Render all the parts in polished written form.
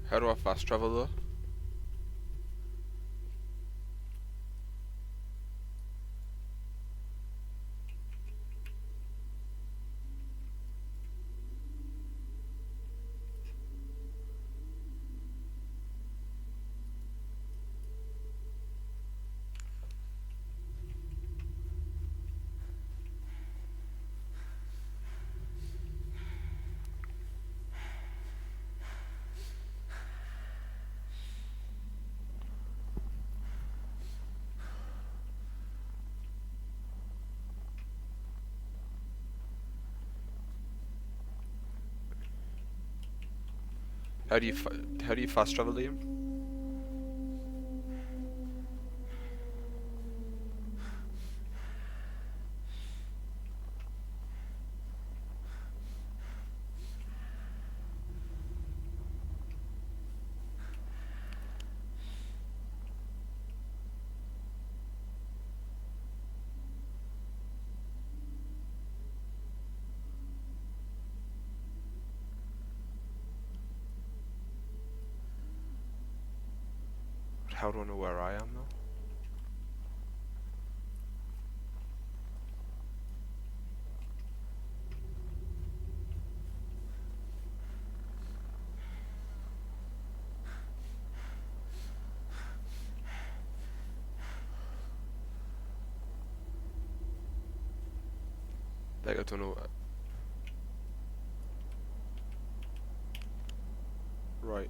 How do I fast travel though? How do you fast travel, Liam? How do I know where I am though? Like I don't know. Right.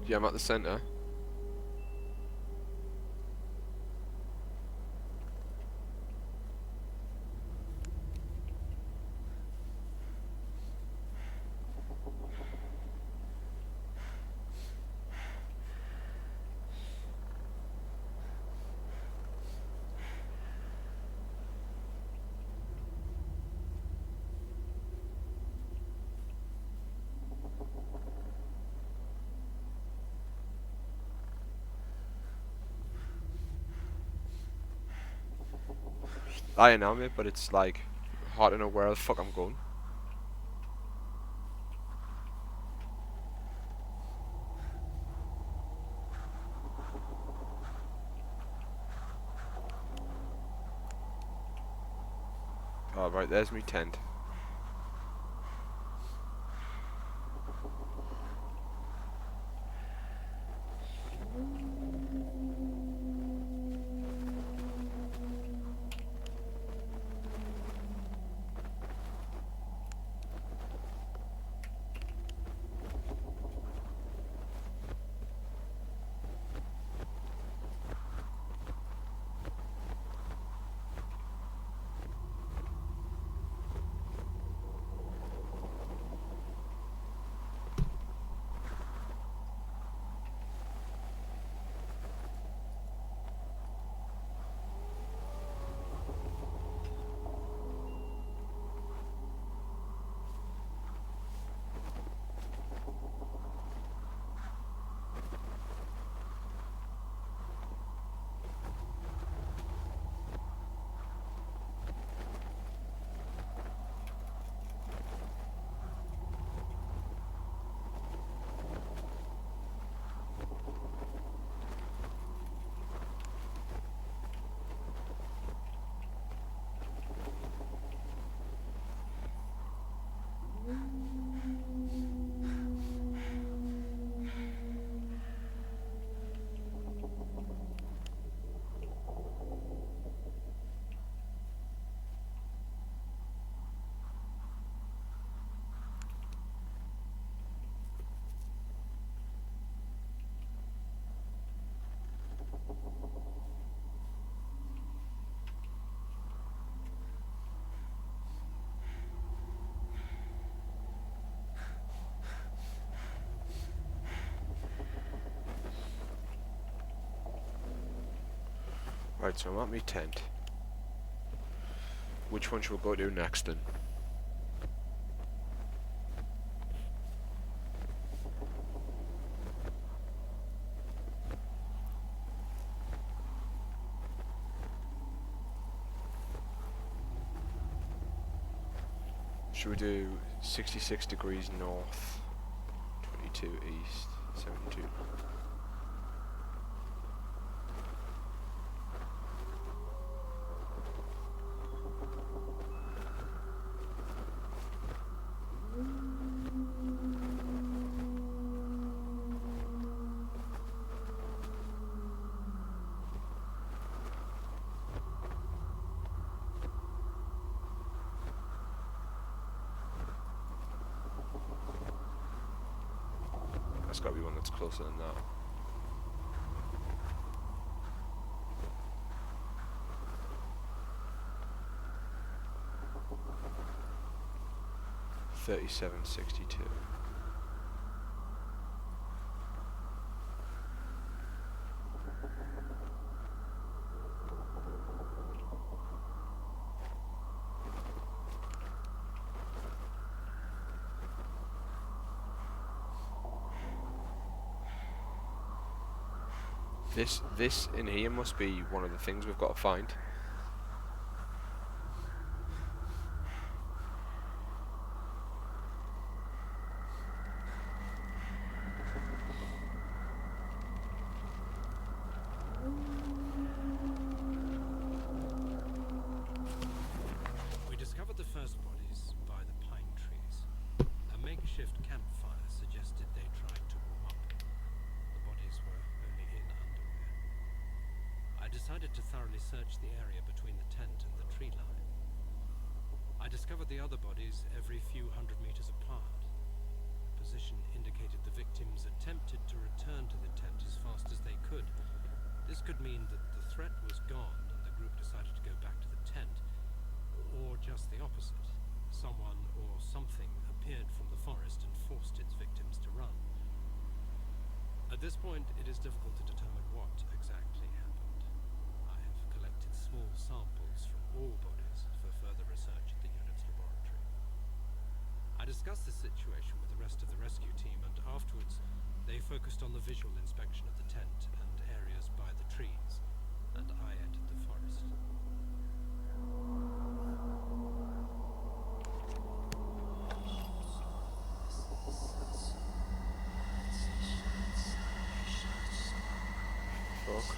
Yeah, I'm at the centre. I know mate, but it's like hard to know where the fuck I'm going. Oh right, there's me tent. Right, so I'm at me tent. Which one should we go to next then? Should we do 66 degrees north, 22 east, 72? That's got to be one that's closer than that. $37.62. This in here must be one of the things we've got to find. We discovered the first bodies by the pine trees. A makeshift campfire suggested they tried to warm up. The bodies were only in underwear. I decided to thoroughly search the area between the tent and the tree line. I discovered the other bodies every few hundred meters apart. The position indicated the victims attempted to return to the tent as fast as they could. This could mean that the threat was gone and the group decided to go back to the tent, or just the opposite. Someone or something appeared from the forest and forced its victims to run. At this point, it is difficult to determine what exactly happened. I have collected small samples from all bodies for further research at the unit's laboratory. I discussed this situation with the rest of the rescue team, and afterwards, they focused on the visual inspection of the tent and areas by the trees, and I entered the forest. Fuck.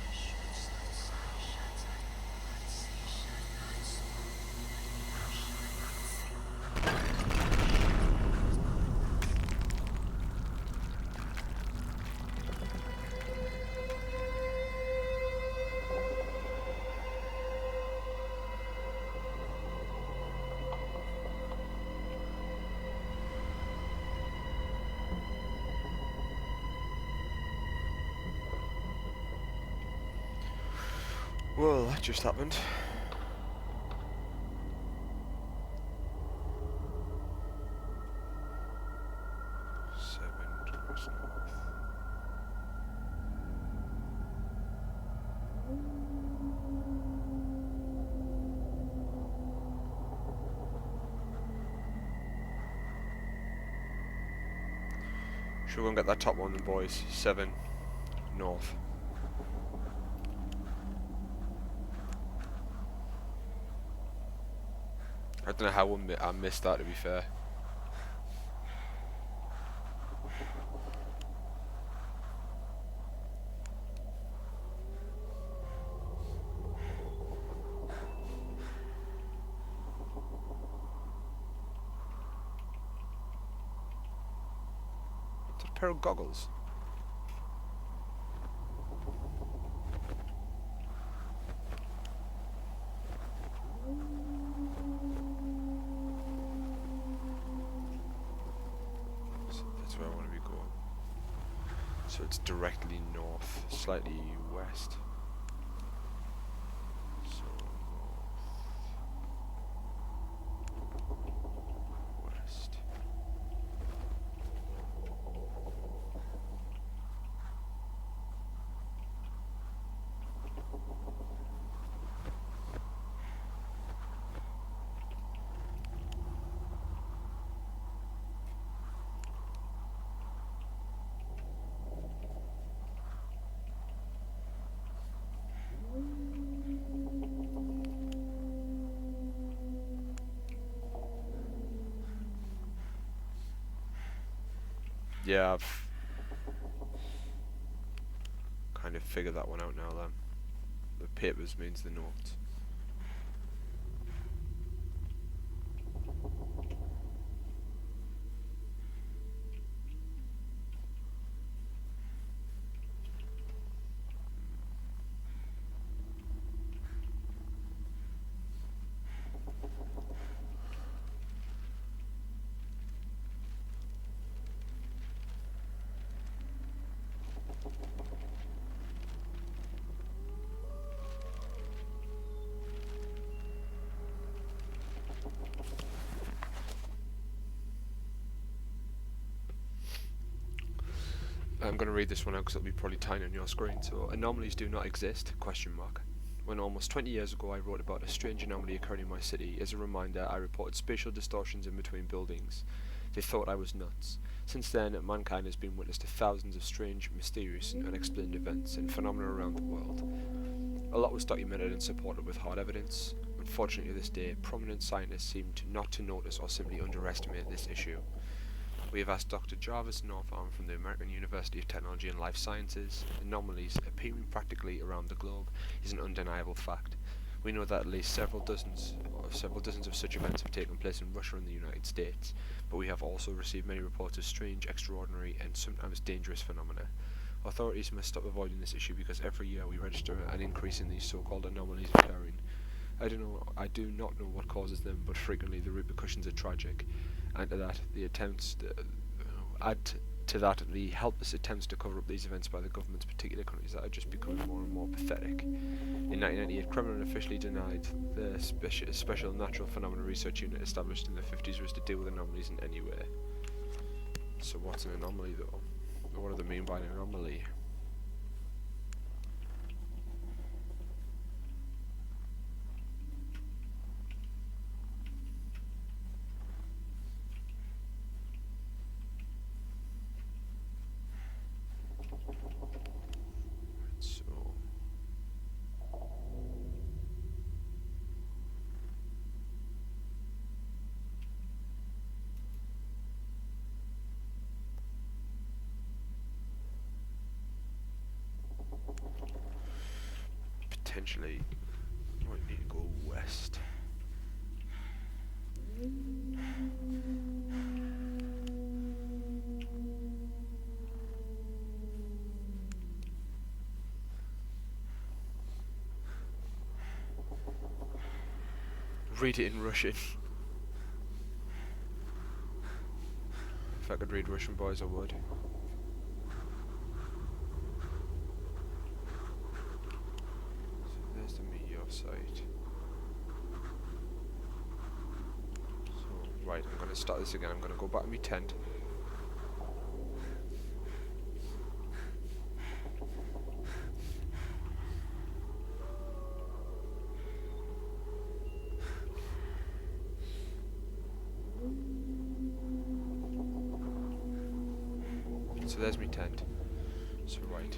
Well, that just happened. Seven degrees north. Should we go and get that top one then, boys? 7 north. I don't know how I missed that, to be fair. It's a pair of goggles. That's where I want to be going. So it's directly north, slightly west. So north, west. Yeah, I've kind of figured that one out now then. The papers means the notes. I'm going to read this one out because it'll be probably tiny on your screen. So, anomalies do not exist, question mark. When almost 20 years ago I wrote about a strange anomaly occurring in my city, as a reminder I reported spatial distortions in between buildings. They thought I was nuts. Since then, mankind has been witness to thousands of strange, mysterious and unexplained events and phenomena around the world. A lot was documented and supported with hard evidence. Unfortunately, this day, prominent scientists seem not to notice or simply underestimate this issue. We have asked Dr. Jarvis Northam from the American University of Technology and Life Sciences. Anomalies appearing practically around the globe is an undeniable fact. We know that at least several dozens of such events have taken place in Russia and the United States, but we have also received many reports of strange, extraordinary, and sometimes dangerous phenomena. Authorities must stop avoiding this issue because every year we register an increase in these so-called anomalies occurring. I do not know what causes them, but frequently the repercussions are tragic. And to that, the helpless attempts to cover up these events by the governments, particular countries that are just becoming more and more pathetic. In 1998, Kremlin officially denied the special natural phenomena research unit established in the 50s was to deal with anomalies in any way. So what's an anomaly though? What do they mean by an anomaly? So potentially might need to go west. Read it in Russian. If I could read Russian, boys, I would. So there's the meteor site. So, right, I'm going to start this again. I'm going to go back to my tent. So there's my tent. So right.